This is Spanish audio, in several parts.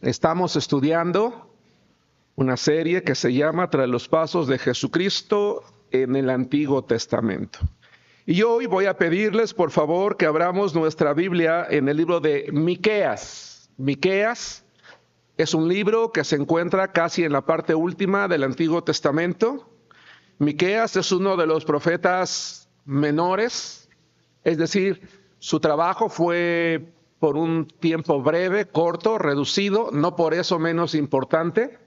Estamos estudiando una serie que se llama Tras los pasos de Jesucristo en el Antiguo Testamento. Y hoy voy a pedirles, por favor, que abramos nuestra Biblia en el libro de Miqueas. Miqueas es un libro que se encuentra casi en la parte última del Antiguo Testamento. Miqueas es uno de los profetas menores, es decir, su trabajo fue por un tiempo breve, corto, reducido, no por eso menos importante.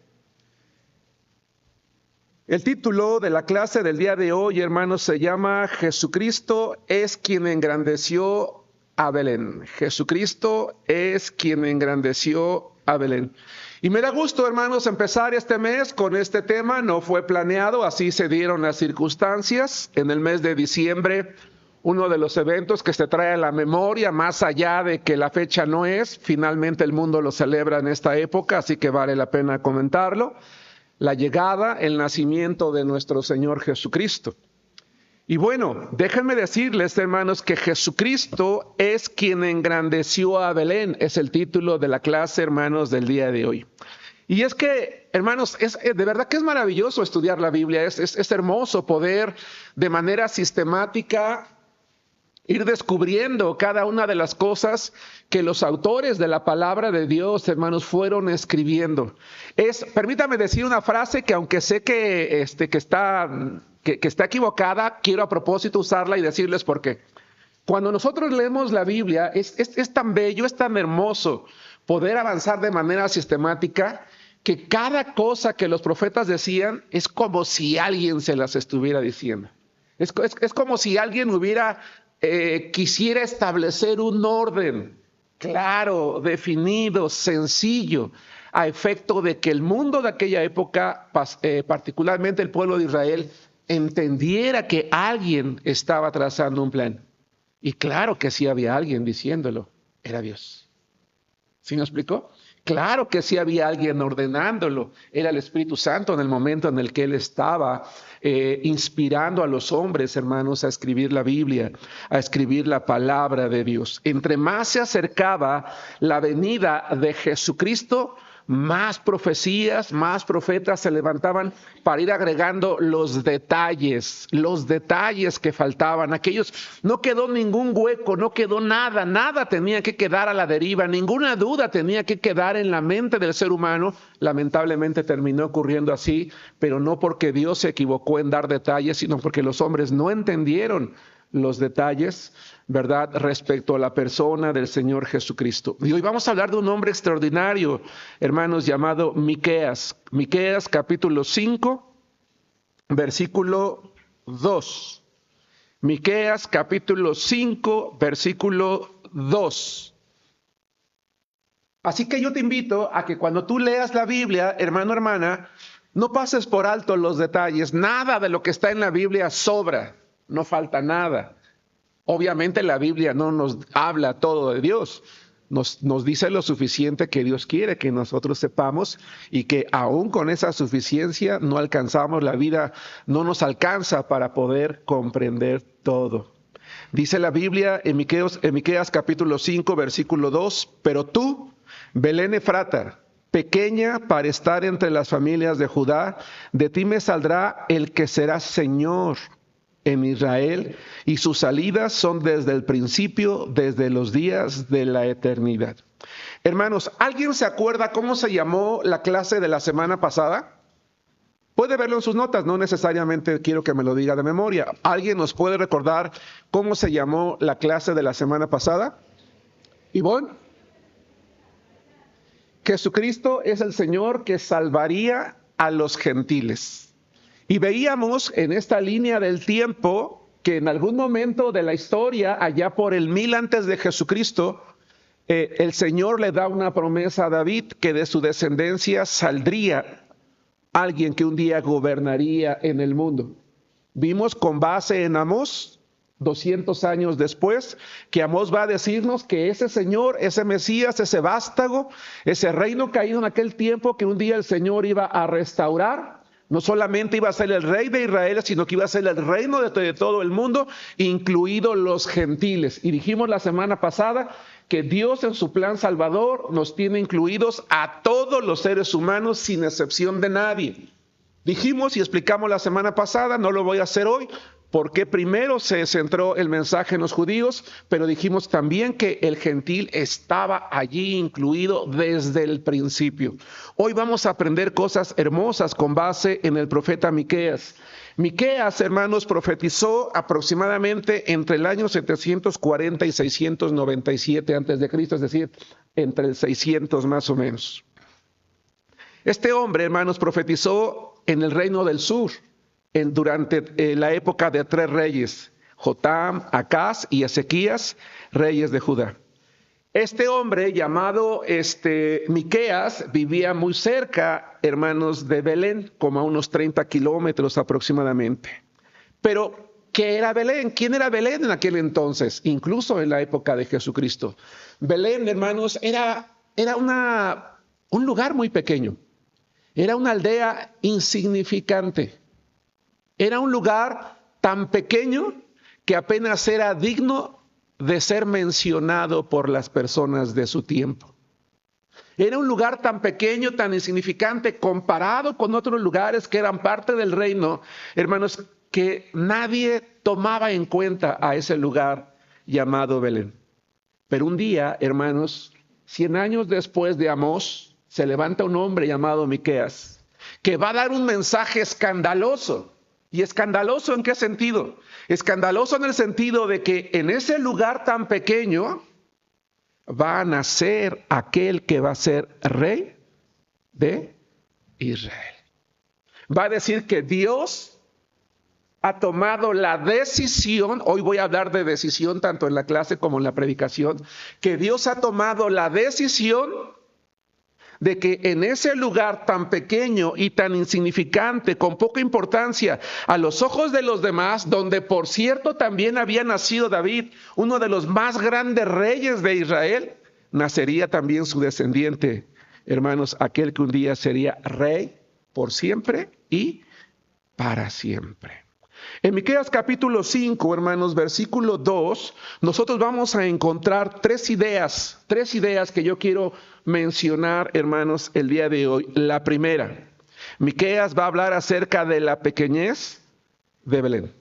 El título de la clase del día de hoy, hermanos, se llama Jesucristo es quien engrandeció a Belén. Jesucristo es quien engrandeció a Belén. Y me da gusto, hermanos, empezar este mes con este tema. No fue planeado, así se dieron las circunstancias. En el mes de diciembre, uno de los eventos que se trae a la memoria, más allá de que la fecha no es, finalmente el mundo lo celebra en esta época, así que vale la pena comentarlo. La llegada, el nacimiento de nuestro Señor Jesucristo. Y bueno, déjenme decirles, hermanos, que Jesucristo es quien engrandeció a Belén. Es el título de la clase, hermanos, del día de hoy. Y es que, hermanos, de verdad que es maravilloso estudiar la Biblia. Es hermoso poder de manera sistemática ir descubriendo cada una de las cosas que los autores de la palabra de Dios, hermanos, fueron escribiendo. Permítame decir una frase que aunque sé que está equivocada, quiero a propósito usarla y decirles por qué. Cuando nosotros leemos la Biblia, es tan bello, es tan hermoso poder avanzar de manera sistemática que cada cosa que los profetas decían es como si alguien se las estuviera diciendo. Es como si alguien quisiera establecer un orden claro, definido, sencillo, a efecto de que el mundo de aquella época, particularmente el pueblo de Israel, entendiera que alguien estaba trazando un plan. Y claro que sí había alguien diciéndolo, era Dios. ¿Sí me explicó? Claro que sí había alguien ordenándolo, era el Espíritu Santo en el momento en el que Él estaba inspirando a los hombres, hermanos, a escribir la Biblia, a escribir la palabra de Dios. Entre más se acercaba la venida de Jesucristo, más profecías, más profetas se levantaban para ir agregando los detalles que faltaban. No quedó ningún hueco, no quedó nada tenía que quedar a la deriva, ninguna duda tenía que quedar en la mente del ser humano. Lamentablemente terminó ocurriendo así, pero no porque Dios se equivocó en dar detalles, sino porque los hombres no entendieron los detalles, ¿verdad?, respecto a la persona del Señor Jesucristo. Y hoy vamos a hablar de un hombre extraordinario, hermanos, llamado Miqueas. Miqueas capítulo 5, versículo 2. Miqueas capítulo 5, versículo 2. Así que yo te invito a que cuando tú leas la Biblia, hermano, hermana, no pases por alto los detalles. Nada de lo que está en la Biblia sobra. No falta nada. Obviamente la Biblia no nos habla todo de Dios. Nos dice lo suficiente que Dios quiere que nosotros sepamos y que aún con esa suficiencia no alcanzamos la vida, no nos alcanza para poder comprender todo. Dice la Biblia en Miqueas capítulo 5, versículo 2, pero tú, Belén Efrata, pequeña para estar entre las familias de Judá, de ti me saldrá el que será Señor en Israel, y sus salidas son desde el principio, desde los días de la eternidad. Hermanos, ¿alguien se acuerda cómo se llamó la clase de la semana pasada? Puede verlo en sus notas, no necesariamente quiero que me lo diga de memoria. ¿Alguien nos puede recordar cómo se llamó la clase de la semana pasada? ¿Ivonne? Jesucristo es el Señor que salvaría a los gentiles. Y veíamos en esta línea del tiempo que en algún momento de la historia, allá por el 1000 antes de Jesucristo, el Señor le da una promesa a David que de su descendencia saldría alguien que un día gobernaría en el mundo. Vimos con base en Amós, 200 años después, que Amós va a decirnos que ese Señor, ese Mesías, ese vástago, ese reino caído en aquel tiempo que un día el Señor iba a restaurar. No solamente iba a ser el rey de Israel, sino que iba a ser el reino de todo el mundo, incluidos los gentiles. Y dijimos la semana pasada que Dios en su plan salvador nos tiene incluidos a todos los seres humanos sin excepción de nadie. Dijimos y explicamos la semana pasada, no lo voy a hacer hoy, porque primero se centró el mensaje en los judíos, pero dijimos también que el gentil estaba allí incluido desde el principio. Hoy vamos a aprender cosas hermosas con base en el profeta Miqueas. Miqueas, hermanos, profetizó aproximadamente entre el año 740 y 697 antes de Cristo, es decir, entre el 600 más o menos. Este hombre, hermanos, profetizó en el reino del sur, durante la época de 3 reyes, Jotam, Acaz y Ezequías, reyes de Judá. Este hombre llamado Miqueas vivía muy cerca, hermanos, de Belén, como a unos 30 kilómetros aproximadamente. Pero, ¿qué era Belén? ¿Quién era Belén en aquel entonces? Incluso en la época de Jesucristo. Belén, hermanos, era un lugar muy pequeño. Era una aldea insignificante. Era un lugar tan pequeño que apenas era digno de ser mencionado por las personas de su tiempo. Era un lugar tan pequeño, tan insignificante, comparado con otros lugares que eran parte del reino, hermanos, que nadie tomaba en cuenta a ese lugar llamado Belén. Pero un día, hermanos, 100 años después de Amós, se levanta un hombre llamado Miqueas, que va a dar un mensaje escandaloso. ¿Y escandaloso en qué sentido? Escandaloso en el sentido de que en ese lugar tan pequeño va a nacer aquel que va a ser rey de Israel. Va a decir que Dios ha tomado la decisión, hoy voy a hablar de decisión tanto en la clase como en la predicación, que Dios ha tomado la decisión de que en ese lugar tan pequeño y tan insignificante, con poca importancia a los ojos de los demás, donde por cierto también había nacido David, uno de los más grandes reyes de Israel, nacería también su descendiente, hermanos, aquel que un día sería rey por siempre y para siempre. En Miqueas capítulo 5, hermanos, versículo 2, nosotros vamos a encontrar tres ideas que yo quiero mencionar, hermanos, el día de hoy. La primera, Miqueas va a hablar acerca de la pequeñez de Belén.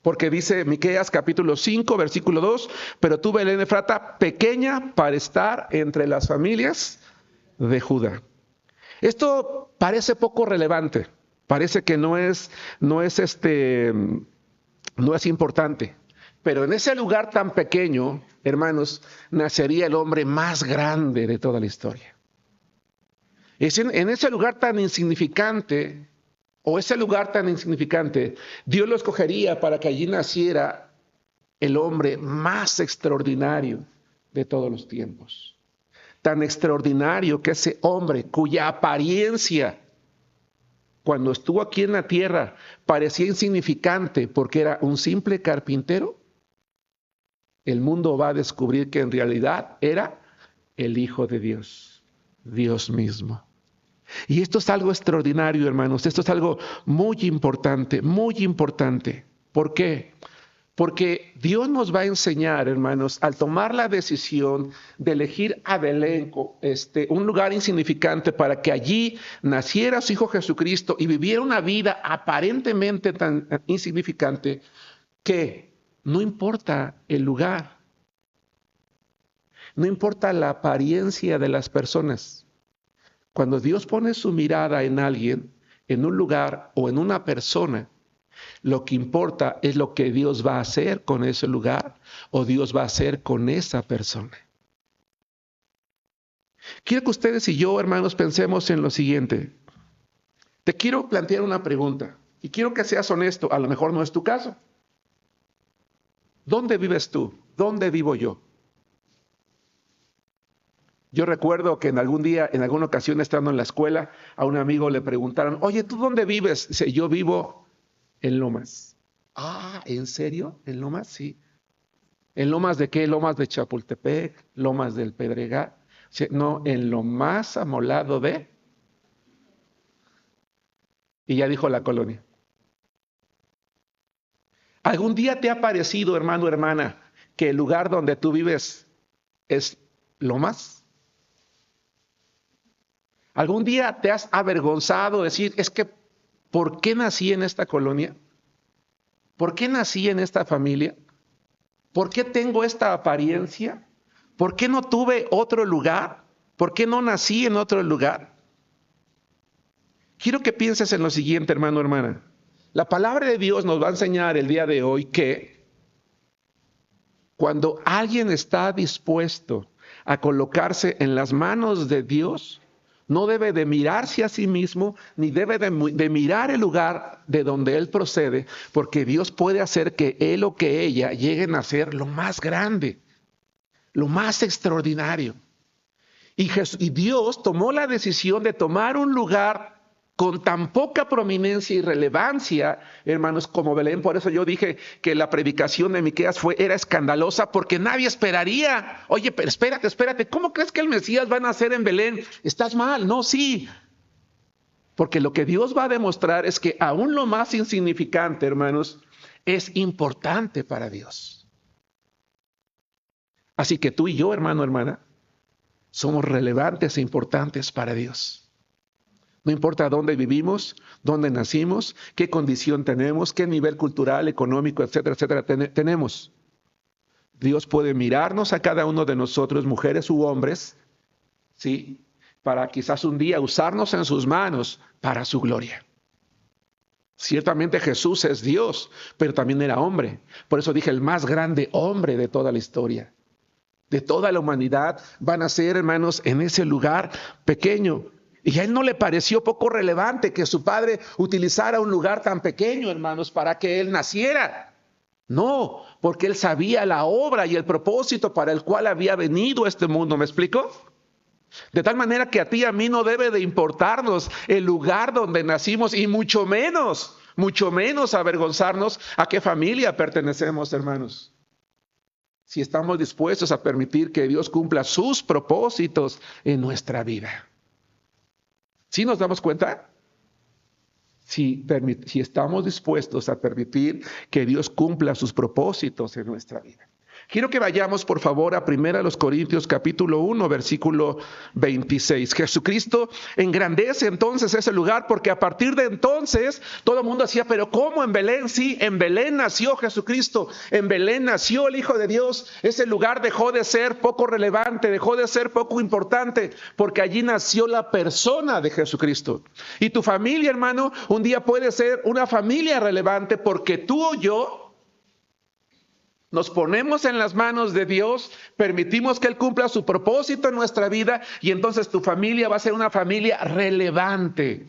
Porque dice Miqueas capítulo 5, versículo 2, pero tú, Belén Efrata, pequeña para estar entre las familias de Judá. Esto parece poco relevante. Parece que no es importante. Pero en ese lugar tan pequeño, hermanos, nacería el hombre más grande de toda la historia. En ese lugar tan insignificante, Dios lo escogería para que allí naciera el hombre más extraordinario de todos los tiempos. Tan extraordinario que ese hombre cuya apariencia, cuando estuvo aquí en la tierra, parecía insignificante porque era un simple carpintero, el mundo va a descubrir que en realidad era el Hijo de Dios, Dios mismo. Y esto es algo extraordinario, hermanos, esto es algo muy importante, muy importante. ¿Por qué? Porque Dios nos va a enseñar, hermanos, al tomar la decisión de elegir a Belén, un lugar insignificante, para que allí naciera su Hijo Jesucristo y viviera una vida aparentemente tan insignificante, que no importa el lugar, no importa la apariencia de las personas. Cuando Dios pone su mirada en alguien, en un lugar o en una persona, lo que importa es lo que Dios va a hacer con ese lugar o Dios va a hacer con esa persona. Quiero que ustedes y yo, hermanos, pensemos en lo siguiente. Te quiero plantear una pregunta y quiero que seas honesto. A lo mejor no es tu caso. ¿Dónde vives tú? ¿Dónde vivo yo? Yo recuerdo que en alguna ocasión estando en la escuela, a un amigo le preguntaron, oye, ¿tú dónde vives? Dice, yo vivo en Lomas. Ah, ¿en serio? ¿En Lomas? Sí. ¿En Lomas de qué? Lomas de Chapultepec, Lomas del Pedregal. No, en lo más amolado de... Y ya dijo la colonia. ¿Algún día te ha parecido, hermano, hermana, que el lugar donde tú vives es lo más. ¿Algún día te has avergonzado de decir, es que, ¿por qué nací en esta colonia? ¿Por qué nací en esta familia? ¿Por qué tengo esta apariencia? ¿Por qué no tuve otro lugar? ¿Por qué no nací en otro lugar? Quiero que pienses en lo siguiente, hermano, hermana. La palabra de Dios nos va a enseñar el día de hoy que cuando alguien está dispuesto a colocarse en las manos de Dios, no debe de mirarse a sí mismo, ni debe de mirar el lugar de donde él procede, porque Dios puede hacer que él o que ella lleguen a ser lo más grande, lo más extraordinario. Y Dios tomó la decisión de tomar un lugar con tan poca prominencia y relevancia, hermanos, como Belén. Por eso yo dije que la predicación de Miqueas era escandalosa, porque nadie esperaría. Oye, pero espérate, ¿cómo crees que el Mesías va a nacer en Belén? Estás mal. No, sí. Porque lo que Dios va a demostrar es que aún lo más insignificante, hermanos, es importante para Dios. Así que tú y yo, hermano, hermana, somos relevantes e importantes para Dios. No importa dónde vivimos, dónde nacimos, qué condición tenemos, qué nivel cultural, económico, etcétera, etcétera, tenemos. Dios puede mirarnos a cada uno de nosotros, mujeres u hombres, ¿sí? Para quizás un día usarnos en sus manos para su gloria. Ciertamente Jesús es Dios, pero también era hombre. Por eso dije, el más grande hombre de toda la historia. De toda la humanidad van a ser, hermanos, en ese lugar pequeño. Y a él no le pareció poco relevante que su padre utilizara un lugar tan pequeño, hermanos, para que él naciera. No, porque él sabía la obra y el propósito para el cual había venido a este mundo. ¿Me explico? De tal manera que a ti y a mí no debe de importarnos el lugar donde nacimos y mucho menos avergonzarnos a qué familia pertenecemos, hermanos. Si estamos dispuestos a permitir que Dios cumpla sus propósitos en nuestra vida. ¿Sí nos damos cuenta? Si estamos dispuestos a permitir que Dios cumpla sus propósitos en nuestra vida. Quiero que vayamos, por favor, a 1 Corintios capítulo 1, versículo 26. Jesucristo engrandece entonces ese lugar, porque a partir de entonces todo el mundo decía, pero ¿cómo en Belén? Sí, en Belén nació Jesucristo, en Belén nació el Hijo de Dios. Ese lugar dejó de ser poco relevante, dejó de ser poco importante, porque allí nació la persona de Jesucristo. Y tu familia, hermano, un día puede ser una familia relevante, porque tú o yo nos ponemos en las manos de Dios, permitimos que Él cumpla su propósito en nuestra vida y entonces tu familia va a ser una familia relevante.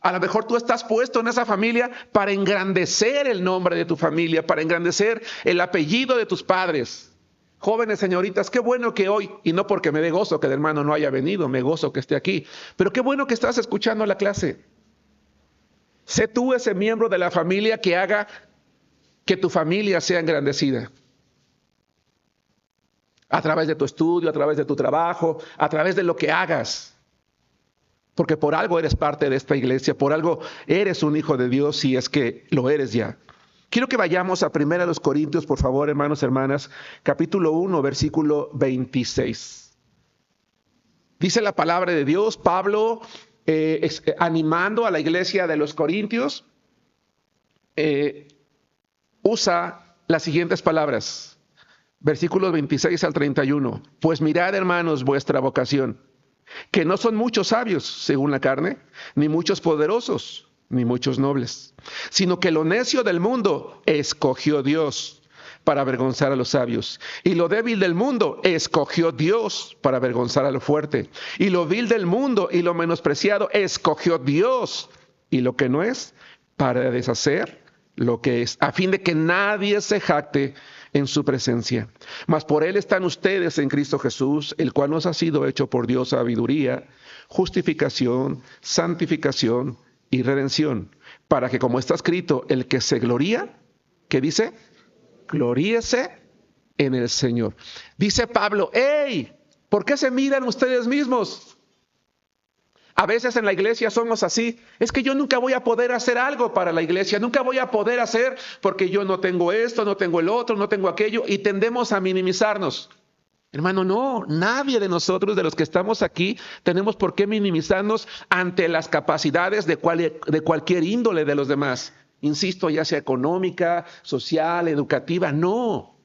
A lo mejor tú estás puesto en esa familia para engrandecer el nombre de tu familia, para engrandecer el apellido de tus padres. Jóvenes, señoritas, qué bueno que hoy, y no porque me dé gozo que el hermano no haya venido, me gozo que esté aquí, pero qué bueno que estás escuchando la clase. Sé tú ese miembro de la familia que haga que tu familia sea engrandecida. A través de tu estudio, a través de tu trabajo, a través de lo que hagas. Porque por algo eres parte de esta iglesia, por algo eres un hijo de Dios si es que lo eres ya. Quiero que vayamos a 1 Corintios, por favor, hermanos, hermanas, capítulo 1, versículo 26. Dice la palabra de Dios, Pablo animando a la iglesia de los Corintios, usa las siguientes palabras, versículos 26 al 31. Pues mirad, hermanos, vuestra vocación, que no son muchos sabios según la carne, ni muchos poderosos, ni muchos nobles, sino que lo necio del mundo escogió Dios para avergonzar a los sabios, y lo débil del mundo escogió Dios para avergonzar a lo fuerte, y lo vil del mundo y lo menospreciado escogió Dios, y lo que no es, para deshacer lo que es, a fin de que nadie se jacte en su presencia. Mas por él están ustedes en Cristo Jesús, el cual nos ha sido hecho por Dios sabiduría, justificación, santificación y redención, para que, como está escrito, el que se gloría, ¿qué dice? Gloríese en el Señor. Dice Pablo, ¡hey! ¿Por qué se miran ustedes mismos? A veces en la iglesia somos así. Es que yo nunca voy a poder hacer algo para la iglesia. Nunca voy a poder hacer porque yo no tengo esto, no tengo el otro, no tengo aquello. Y tendemos a minimizarnos. Hermano, no, nadie de nosotros, de los que estamos aquí, tenemos por qué minimizarnos ante las capacidades de cualquier índole de los demás. Insisto, ya sea económica, social, educativa, no.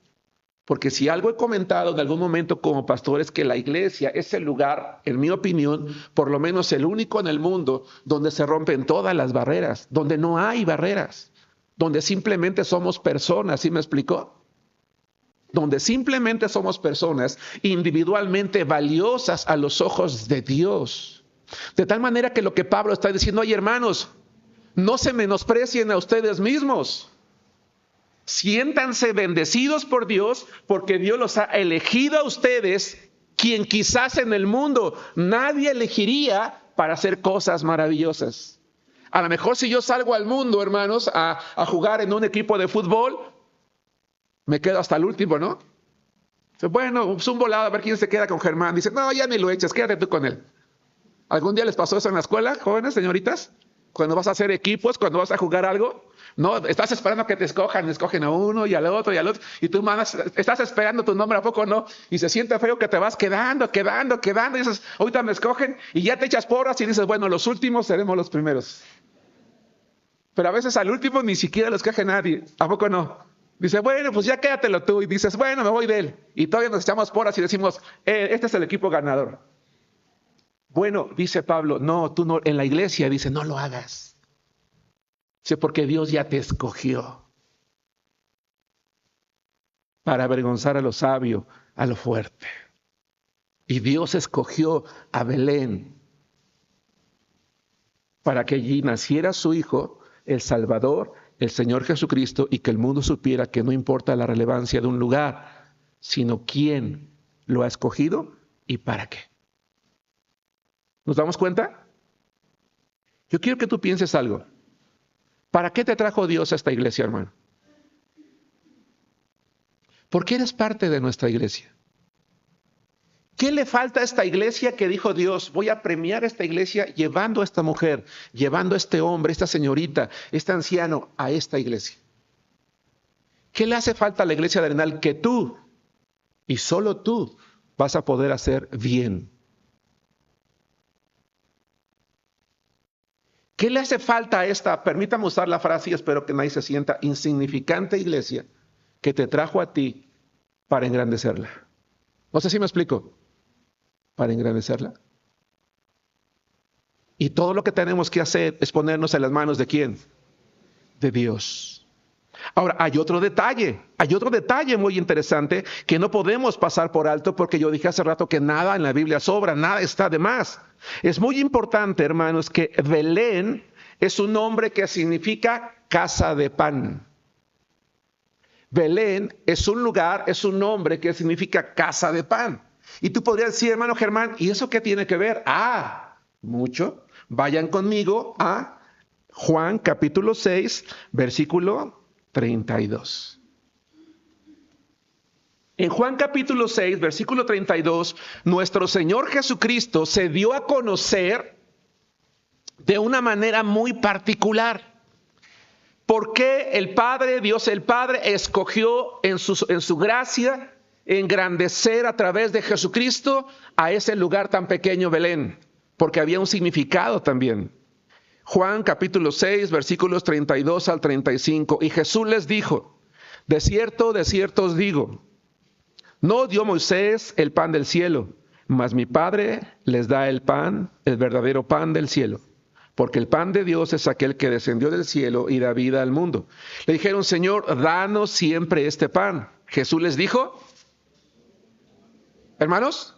Porque si algo he comentado en algún momento como pastor es que la iglesia es el lugar, en mi opinión, por lo menos el único en el mundo, donde se rompen todas las barreras, donde no hay barreras, donde simplemente somos personas, ¿sí me explicó? Donde simplemente somos personas individualmente valiosas a los ojos de Dios. De tal manera que lo que Pablo está diciendo, oye hermanos, no se menosprecien a ustedes mismos. Siéntanse bendecidos por Dios, porque Dios los ha elegido a ustedes, quien quizás en el mundo nadie elegiría para hacer cosas maravillosas. A lo mejor si yo salgo al mundo, hermanos, a jugar en un equipo de fútbol, me quedo hasta el último, ¿no? Bueno, pues un volado a ver quién se queda con Germán. Dice, no, ya ni lo eches, quédate tú con él. ¿Algún día les pasó eso en la escuela, jóvenes, señoritas? Cuando vas a hacer equipos, cuando vas a jugar algo, no, estás esperando que te escogen a uno y al otro, y tú estás esperando tu nombre, ¿a poco no? Y se siente feo que te vas quedando, y dices, ahorita me escogen, y ya te echas porras y dices, bueno, los últimos seremos los primeros. Pero a veces al último ni siquiera lo escoge nadie, ¿a poco no? Dice, bueno, pues ya quédatelo tú, y dices, bueno, me voy de él. Y todavía nos echamos porras y decimos, este es el equipo ganador. Bueno, dice Pablo, no, tú no, en la iglesia dice, no lo hagas. Dice, porque Dios ya te escogió para avergonzar a lo sabio, a lo fuerte. Y Dios escogió a Belén para que allí naciera su Hijo, el Salvador, el Señor Jesucristo, y que el mundo supiera que no importa la relevancia de un lugar, sino quién lo ha escogido y para qué. ¿Nos damos cuenta? Yo quiero que tú pienses algo. ¿Para qué te trajo Dios a esta iglesia, hermano? ¿Por qué eres parte de nuestra iglesia? ¿Qué le falta a esta iglesia que dijo Dios? Voy a premiar a esta iglesia llevando a esta mujer, llevando a este hombre, esta señorita, este anciano a esta iglesia. ¿Qué le hace falta a la iglesia de Arenal que tú y solo tú vas a poder hacer bien? ¿Qué le hace falta a esta, permítame usar la frase y espero que nadie se sienta, insignificante iglesia que te trajo a ti para engrandecerla? No sé si me explico. Para engrandecerla. Y todo lo que tenemos que hacer es ponernos en las manos ¿de quién? De Dios. Ahora, hay otro detalle muy interesante que no podemos pasar por alto porque yo dije hace rato que nada en la Biblia sobra, nada está de más. Es muy importante, hermanos, que Belén es un nombre que significa casa de pan. Belén es un lugar, es un nombre que significa casa de pan. Y tú podrías decir, hermano Germán, ¿y eso qué tiene que ver? Mucho. Vayan conmigo a Juan capítulo 6, versículo 32. En Juan capítulo 6, versículo 32, nuestro Señor Jesucristo se dio a conocer de una manera muy particular. ¿Por qué el Padre, Dios el Padre, escogió en su gracia engrandecer a través de Jesucristo a ese lugar tan pequeño, Belén? Porque había un significado también. Juan capítulo 6, versículos 32 al 35. Y Jesús les dijo, de cierto os digo, no dio Moisés el pan del cielo, mas mi Padre les da el pan, el verdadero pan del cielo. Porque el pan de Dios es aquel que descendió del cielo y da vida al mundo. Le dijeron, Señor, danos siempre este pan. Jesús les dijo, hermanos,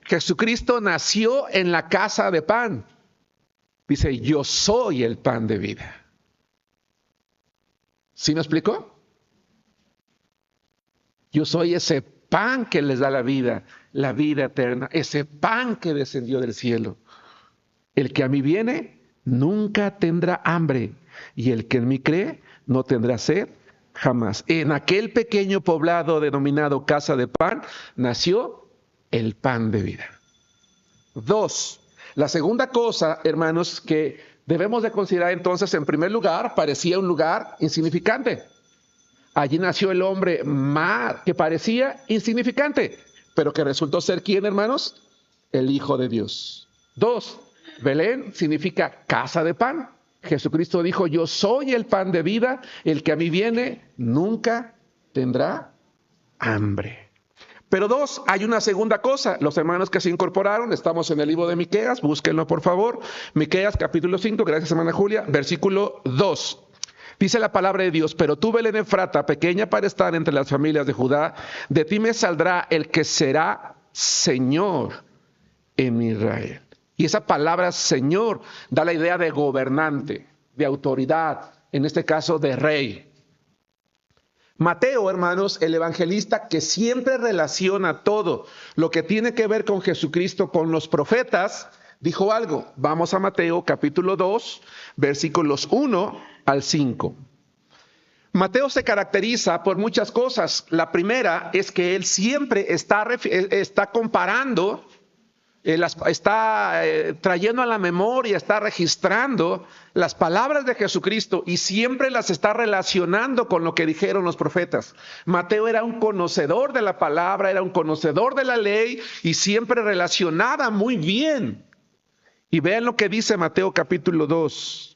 Jesucristo nació en la casa de pan. Dice, yo soy el pan de vida. ¿Sí me explicó? Yo soy ese pan que les da la vida eterna, ese pan que descendió del cielo. El que a mí viene nunca tendrá hambre, y el que en mí cree no tendrá sed jamás. En aquel pequeño poblado denominado Casa de Pan nació el pan de vida. 2. La segunda cosa, hermanos, que debemos de considerar entonces, en primer lugar, parecía un lugar insignificante. Allí nació el hombre más que parecía insignificante, pero que resultó ser ¿quién, hermanos? El Hijo de Dios. 2. Belén significa casa de pan. Jesucristo dijo, yo soy el pan de vida, el que a mí viene nunca tendrá hambre. Pero 2, hay una segunda cosa. Los hermanos que se incorporaron, estamos en el libro de Miqueas, búsquenlo por favor. Miqueas capítulo 5, gracias hermana Julia, versículo 2. Dice la palabra de Dios, pero tú, Belén Efrata, pequeña para estar entre las familias de Judá, de ti me saldrá el que será Señor en Israel. Y esa palabra Señor da la idea de gobernante, de autoridad, en este caso de rey. Mateo, hermanos, el evangelista que siempre relaciona todo lo que tiene que ver con Jesucristo con los profetas, dijo algo. Vamos a Mateo capítulo 2, versículos 1 al 5. Mateo se caracteriza por muchas cosas. La primera es que él siempre está comparando, está trayendo a la memoria, está registrando las palabras de Jesucristo y siempre las está relacionando con lo que dijeron los profetas. Mateo era un conocedor de la palabra, era un conocedor de la ley y siempre relacionaba muy bien. Y vean lo que dice Mateo capítulo 2.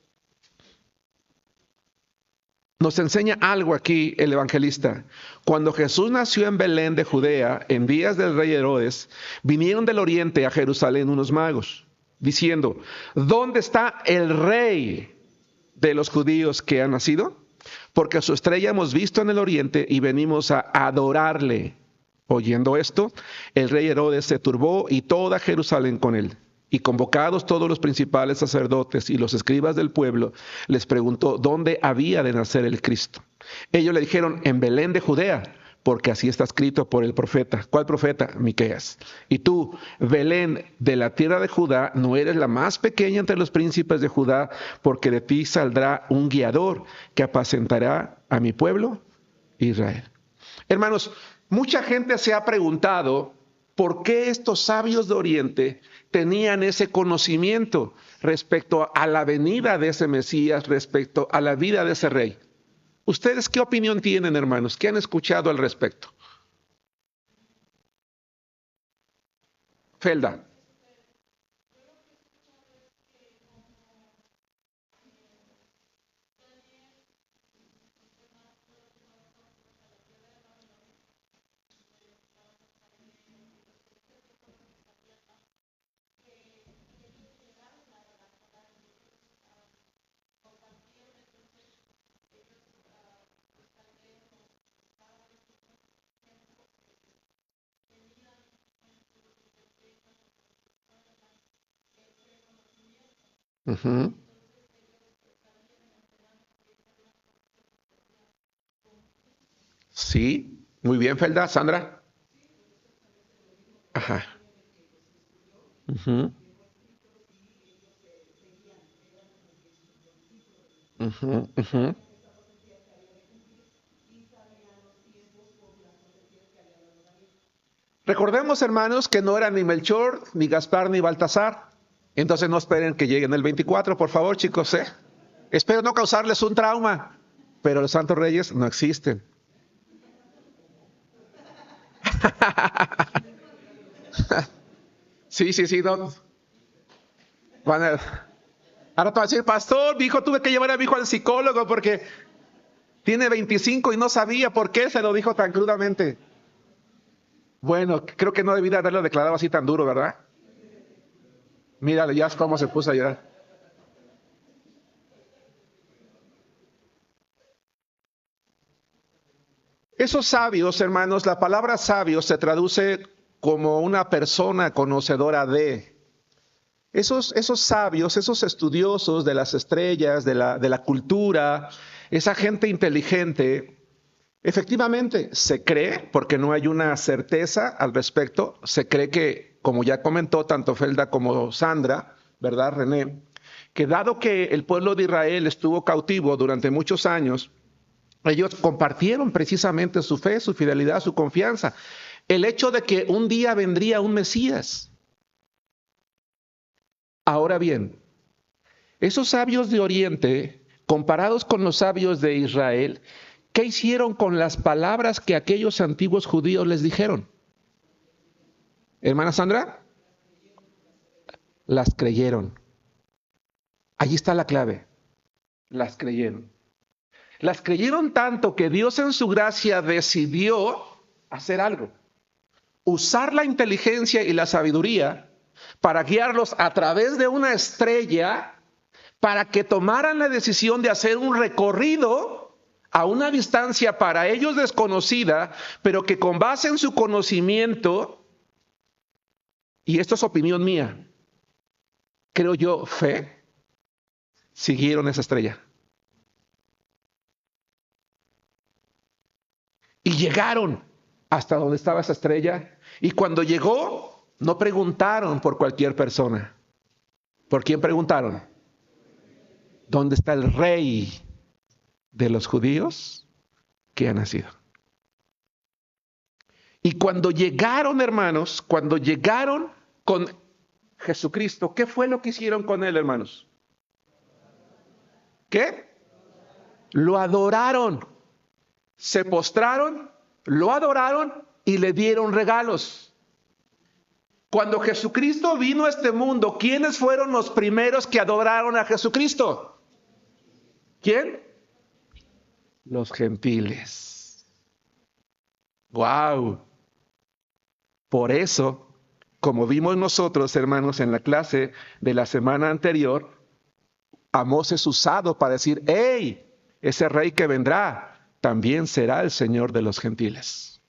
Nos enseña algo aquí el evangelista. Cuando Jesús nació en Belén de Judea, en días del rey Herodes, vinieron del oriente a Jerusalén unos magos, diciendo, ¿dónde está el rey de los judíos que ha nacido? Porque su estrella hemos visto en el oriente y venimos a adorarle. Oyendo esto, el rey Herodes se turbó y toda Jerusalén con él. Y convocados todos los principales sacerdotes y los escribas del pueblo, les preguntó dónde había de nacer el Cristo. Ellos le dijeron, en Belén de Judea, porque así está escrito por el profeta. ¿Cuál profeta? Miqueas. Y tú, Belén, de la tierra de Judá, no eres la más pequeña entre los príncipes de Judá, porque de ti saldrá un guiador que apacentará a mi pueblo, Israel. Hermanos, mucha gente se ha preguntado por qué estos sabios de Oriente tenían ese conocimiento respecto a la venida de ese Mesías, respecto a la vida de ese rey. ¿Ustedes qué opinión tienen, hermanos? ¿Qué han escuchado al respecto? Felda. Uh-huh. Sí, muy bien, Felda. Sandra. Ajá. Uh-huh. Uh-huh. Uh-huh. Recordemos, hermanos, que no eran ni Melchor, ni Gaspar, ni Baltasar. Entonces no esperen que lleguen el 24, por favor, chicos. Espero no causarles un trauma, pero los santos reyes no existen. Sí, sí, sí. No. Ahora te va a decir, pastor, mi hijo, tuve que llevar a mi hijo al psicólogo porque tiene 25 y no sabía por qué se lo dijo tan crudamente. Bueno, creo que no debí de haberlo declarado así tan duro, ¿verdad? Mírale, ya cómo se puso a llorar. Esos sabios, hermanos, la palabra sabio se traduce como una persona conocedora de. Esos sabios, esos estudiosos de las estrellas, de la cultura, esa gente inteligente, efectivamente se cree, porque no hay una certeza al respecto, se cree que, como ya comentó tanto Felda como Sandra, ¿verdad, René? Que dado que el pueblo de Israel estuvo cautivo durante muchos años, ellos compartieron precisamente su fe, su fidelidad, su confianza. El hecho de que un día vendría un Mesías. Ahora bien, esos sabios de Oriente, comparados con los sabios de Israel, ¿qué hicieron con las palabras que aquellos antiguos judíos les dijeron? Hermana Sandra, las creyeron. Allí está la clave. Las creyeron. Las creyeron tanto que Dios en su gracia decidió hacer algo. Usar la inteligencia y la sabiduría para guiarlos a través de una estrella para que tomaran la decisión de hacer un recorrido a una distancia para ellos desconocida, pero que con base en su conocimiento, y esto es opinión mía, creo yo, fe, siguieron esa estrella. Y llegaron hasta donde estaba esa estrella. Y cuando llegó, no preguntaron por cualquier persona. ¿Por quién preguntaron? ¿Dónde está el rey de los judíos que ha nacido? Y cuando llegaron, hermanos, cuando llegaron con Jesucristo, ¿qué fue lo que hicieron con él, hermanos? ¿Qué? Lo adoraron. Se postraron, lo adoraron y le dieron regalos. Cuando Jesucristo vino a este mundo, ¿quiénes fueron los primeros que adoraron a Jesucristo? ¿Quién? Los gentiles. ¡Wow! Por eso, como vimos nosotros, hermanos, en la clase de la semana anterior, Amós es usado para decir, ¡hey! Ese rey que vendrá también será el Señor de los gentiles.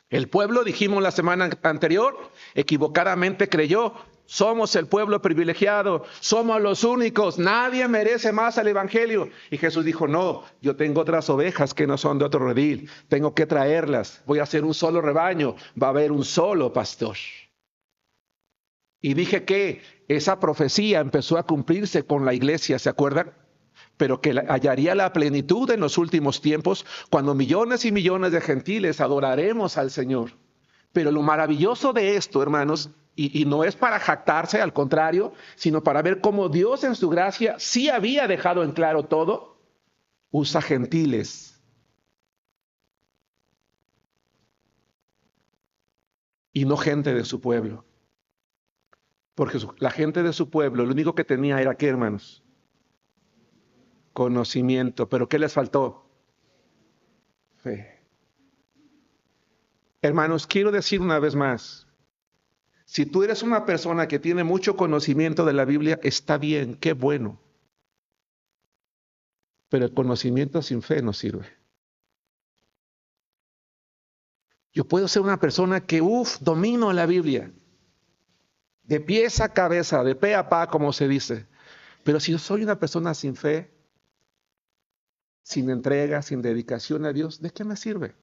El pueblo, dijimos la semana anterior, equivocadamente creyó, somos el pueblo privilegiado, somos los únicos, nadie merece más al evangelio. Y Jesús dijo, no, yo tengo otras ovejas que no son de otro redil, tengo que traerlas, voy a hacer un solo rebaño, va a haber un solo pastor. Y dije que esa profecía empezó a cumplirse con la iglesia, ¿se acuerdan? Pero que hallaría la plenitud en los últimos tiempos, cuando millones y millones de gentiles adoraremos al Señor. Pero lo maravilloso de esto, hermanos, y no es para jactarse, al contrario, sino para ver cómo Dios en su gracia sí había dejado en claro todo, usa gentiles. Y no gente de su pueblo. Porque la gente de su pueblo, lo único que tenía era, ¿qué, hermanos? Conocimiento. ¿Pero qué les faltó? Fe. Hermanos, quiero decir una vez más, si tú eres una persona que tiene mucho conocimiento de la Biblia, está bien, qué bueno. Pero el conocimiento sin fe no sirve. Yo puedo ser una persona que, domino la Biblia, de pies a cabeza, de pe a pa, como se dice. Pero si yo soy una persona sin fe, sin entrega, sin dedicación a Dios, ¿de qué me sirve?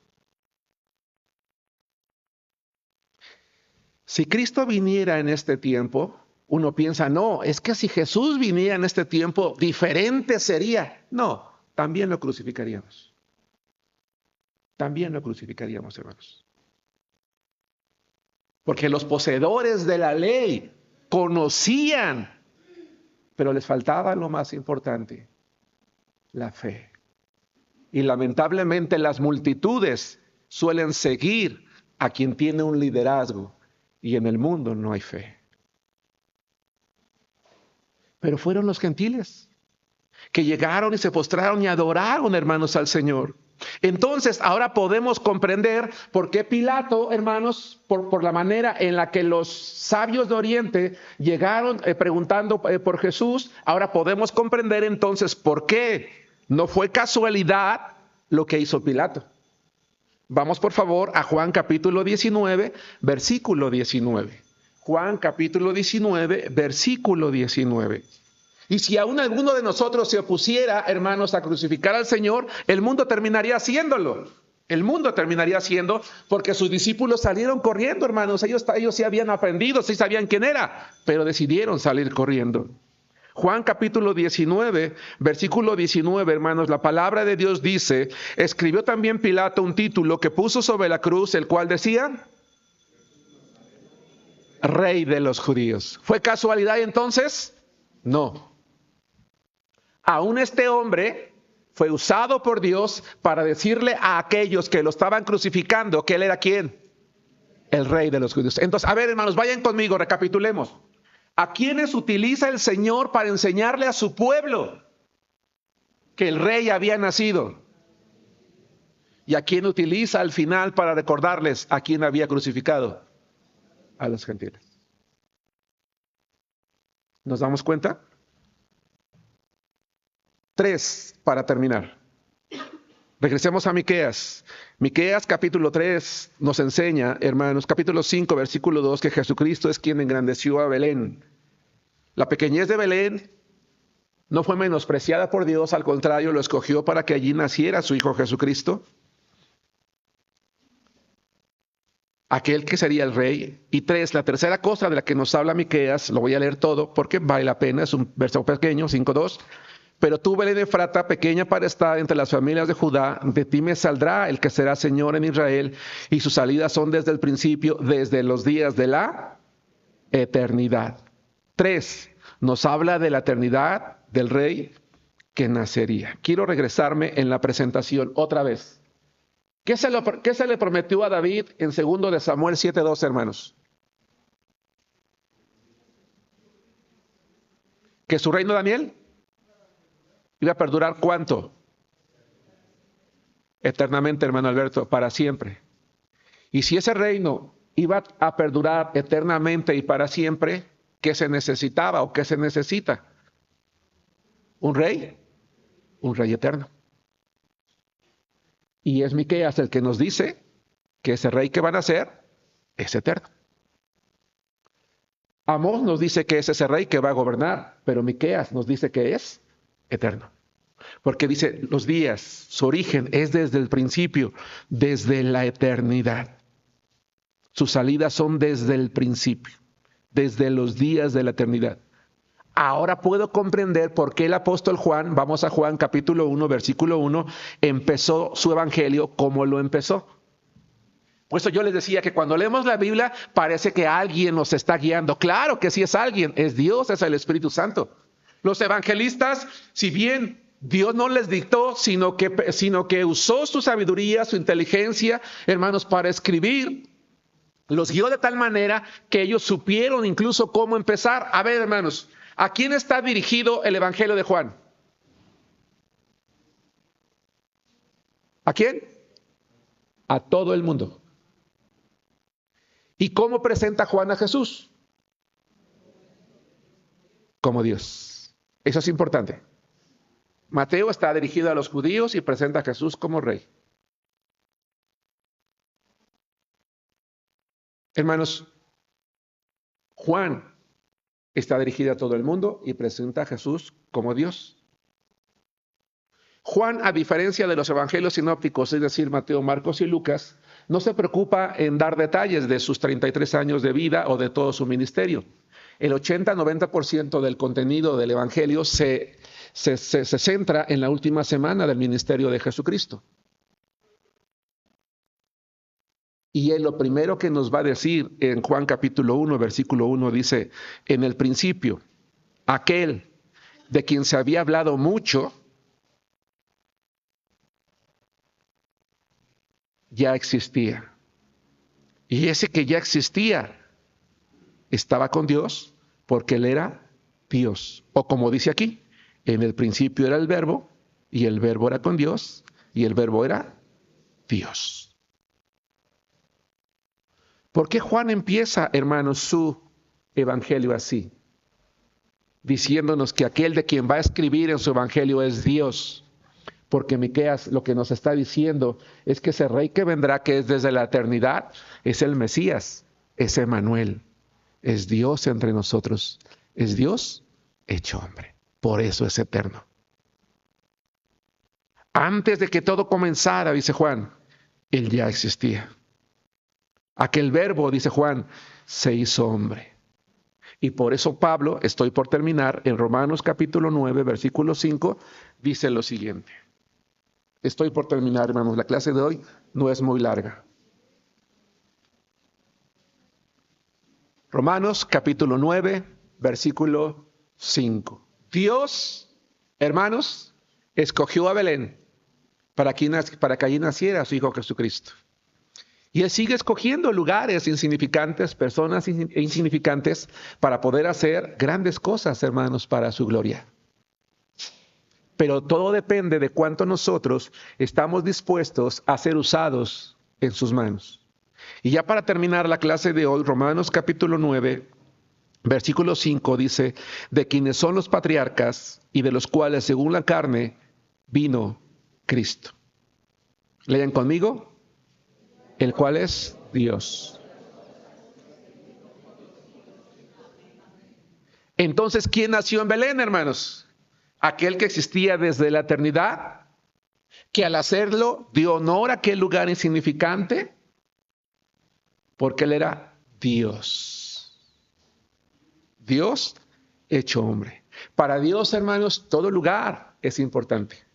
Si Cristo viniera en este tiempo, uno piensa, no, es que si Jesús viniera en este tiempo, diferente sería. No, también lo crucificaríamos. También lo crucificaríamos, hermanos. Porque los poseedores de la ley conocían, pero les faltaba lo más importante, la fe. Y lamentablemente las multitudes suelen seguir a quien tiene un liderazgo y en el mundo no hay fe. Pero fueron los gentiles que llegaron y se postraron y adoraron, hermanos, al Señor. Entonces, ahora podemos comprender por qué Pilato, hermanos, por la manera en la que los sabios de Oriente llegaron preguntando por Jesús, ahora podemos comprender entonces por qué no fue casualidad lo que hizo Pilato. Vamos por favor a Juan capítulo 19, versículo 19. Juan capítulo 19, versículo 19. Y si aún alguno de nosotros se opusiera, hermanos, a crucificar al Señor, el mundo terminaría haciéndolo. El mundo terminaría haciendo porque sus discípulos salieron corriendo, hermanos. Ellos sí habían aprendido, sí sabían quién era, pero decidieron salir corriendo. Juan capítulo 19, versículo 19, hermanos, la palabra de Dios dice, escribió también Pilato un título que puso sobre la cruz, el cual decía, Rey de los judíos. ¿Fue casualidad entonces? No. Aún este hombre fue usado por Dios para decirle a aquellos que lo estaban crucificando que Él era ¿quién? El Rey de los judíos. Entonces, a ver, hermanos, vayan conmigo, recapitulemos. ¿A quiénes utiliza el Señor para enseñarle a su pueblo que el Rey había nacido? ¿Y a quién utiliza al final para recordarles a quién había crucificado? A los gentiles. ¿Nos damos cuenta? 3, para terminar. Regresemos a Miqueas. Miqueas capítulo 3 nos enseña, hermanos, capítulo 5, versículo 2, que Jesucristo es quien engrandeció a Belén. La pequeñez de Belén no fue menospreciada por Dios, al contrario, lo escogió para que allí naciera su Hijo Jesucristo, aquel que sería el Rey. Y 3, la tercera cosa de la que nos habla Miqueas, lo voy a leer todo porque vale la pena, es un verso pequeño, 5:2. Pero tú, Belén Efrata, pequeña para estar entre las familias de Judá, de ti me saldrá el que será Señor en Israel, y sus salidas son desde el principio, desde los días de la eternidad. 3, nos habla de la eternidad del Rey que nacería. Quiero regresarme en la presentación otra vez. ¿Qué se le prometió a David en 2 de Samuel 7:2, hermanos? ¿Que su reino, Daniel, iba a perdurar cuánto? Eternamente, hermano Alberto, para siempre. Y si ese reino iba a perdurar eternamente y para siempre, ¿qué se necesitaba o qué se necesita? Un rey eterno. Y es Miqueas el que nos dice que ese rey que van a ser es eterno. Amós nos dice que es ese rey que va a gobernar, pero Miqueas nos dice que es eterno. Porque dice, los días, su origen es desde el principio, desde la eternidad. Sus salidas son desde el principio, desde los días de la eternidad. Ahora puedo comprender por qué el apóstol Juan, vamos a Juan capítulo 1, versículo 1, empezó su evangelio como lo empezó. Por eso yo les decía que cuando leemos la Biblia parece que alguien nos está guiando. Claro que sí es alguien, es Dios, es el Espíritu Santo. Los evangelistas, si bien Dios no les dictó, sino que usó su sabiduría, su inteligencia, hermanos, para escribir, los guió de tal manera que ellos supieron incluso cómo empezar. A ver, hermanos, ¿a quién está dirigido el Evangelio de Juan? ¿A quién? A todo el mundo. ¿Y cómo presenta Juan a Jesús? Como Dios. Eso es importante. Mateo está dirigido a los judíos y presenta a Jesús como rey. Hermanos, Juan está dirigido a todo el mundo y presenta a Jesús como Dios. Juan, a diferencia de los evangelios sinópticos, es decir, Mateo, Marcos y Lucas, no se preocupa en dar detalles de sus 33 años de vida o de todo su ministerio. El 80-90% del contenido del evangelio se centra en la última semana del ministerio de Jesucristo. Y él lo primero que nos va a decir en Juan capítulo 1, versículo 1, dice, en el principio, aquel de quien se había hablado mucho, ya existía. Y ese que ya existía estaba con Dios porque él era Dios. O como dice aquí, en el principio era el verbo y el verbo era con Dios y el verbo era Dios. ¿Por qué Juan empieza, hermanos, su evangelio así? Diciéndonos que aquel de quien va a escribir en su evangelio es Dios. Porque Miqueas lo que nos está diciendo es que ese rey que vendrá, que es desde la eternidad, es el Mesías, es Emmanuel, es Dios entre nosotros, es Dios hecho hombre. Por eso es eterno. Antes de que todo comenzara, dice Juan, él ya existía. Aquel verbo, dice Juan, se hizo hombre. Y por eso Pablo, estoy por terminar, en Romanos capítulo 9, versículo 5, dice lo siguiente. Estoy por terminar, hermanos. La clase de hoy no es muy larga. Romanos capítulo 9, versículo 5. Dios, hermanos, escogió a Belén para que allí naciera su Hijo Jesucristo. Y Él sigue escogiendo lugares insignificantes, personas insignificantes, para poder hacer grandes cosas, hermanos, para su gloria. Pero todo depende de cuánto nosotros estamos dispuestos a ser usados en sus manos. Y ya para terminar la clase de hoy, Romanos capítulo 9, versículo 5 dice, de quienes son los patriarcas y de los cuales según la carne vino Cristo. Lean conmigo, el cual es Dios. Entonces, ¿quién nació en Belén, hermanos? Aquel que existía desde la eternidad, que al hacerlo dio honor a aquel lugar insignificante, porque Él era Dios. Dios hecho hombre. Para Dios, hermanos, todo lugar es importante.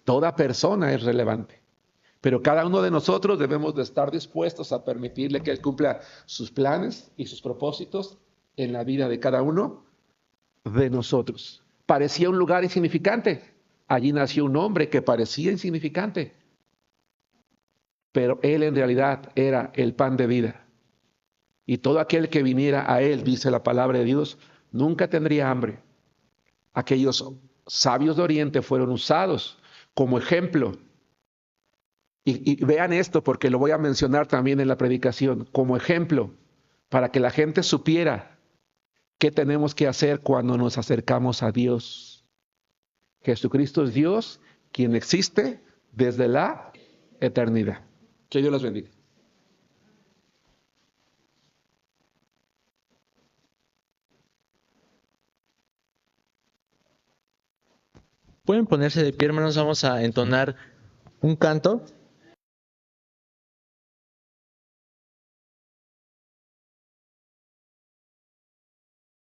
Toda persona es relevante. Pero cada uno de nosotros debemos de estar dispuestos a permitirle que Él cumpla sus planes y sus propósitos en la vida de cada uno de nosotros. Parecía un lugar insignificante. Allí nació un hombre que parecía insignificante. Pero Él en realidad era el pan de vida. Y todo aquel que viniera a Él, dice la palabra de Dios, nunca tendría hambre. Aquellos sabios de Oriente fueron usados como ejemplo. Y vean esto porque lo voy a mencionar también en la predicación, como ejemplo, para que la gente supiera qué tenemos que hacer cuando nos acercamos a Dios. Jesucristo es Dios, quien existe desde la eternidad. Que Dios los bendiga. Pueden ponerse de pie, hermanos, vamos a entonar un canto.